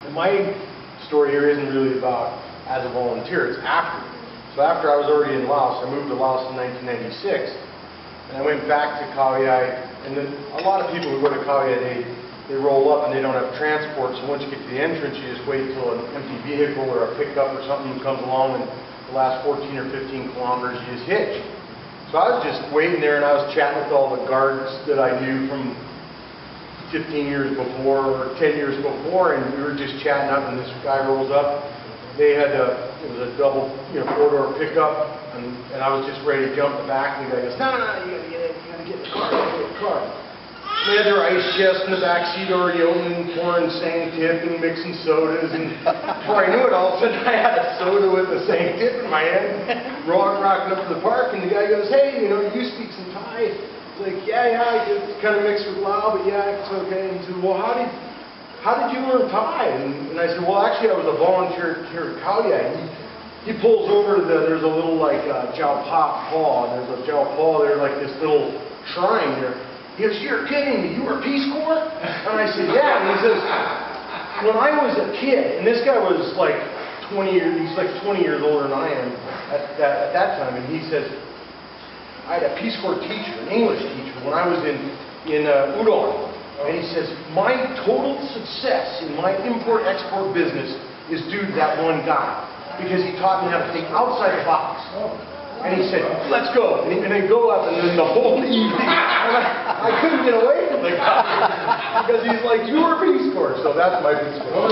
And my story here isn't really about as a volunteer, it's after. So after I was already in Laos, I moved to Laos in 1996, and I went back to Khao Yai, and then a lot of people who go to Khao Yai, they roll up and they don't have transport, so once you get to the entrance, you just wait till an empty vehicle or a pickup or something comes along, and the last 14 or 15 kilometers you just hitch. So I was just waiting there, and I was chatting with all the guards that I knew from 15 years before or 10 years before, and we were just chatting up, and this guy rolls up. They had it was a double, four-door pickup, and I was just ready to jump the back, and the guy goes, no, you gotta get in the car, They had their ice chest in the back seat already open, pouring Sang Tip and mixing sodas, and before I knew it, all of a sudden I had a soda with the Sang Tip in my hand, rocking up to the park, and the guy goes, hey, you speak some Thai? It's like, yeah, it's kind of mixed with Lao, but yeah, it's okay. And he said, well, how did you learn Thai? And I said, well, actually, I was a volunteer here at Khao Yai. He pulls over to there's a little like Jiao Pa Paw, and there's a Jiao Pa there, like this little shrine there. He goes, you're kidding me, you were Peace Corps? And I said, yeah. And he says, when I was a kid, and this guy was like 20 years, he's like 20 years older than I am at that time, and he says, I had a Peace Corps teacher, an English teacher, when I was in Udon. And he says, my total success in my import-export business is due to that one guy, because he taught me how to think outside the box. And he said, let's go. And they go up, and then the whole evening, I couldn't get away from the guy, because he's like, you were Peace Corps. So that's my Peace Corps.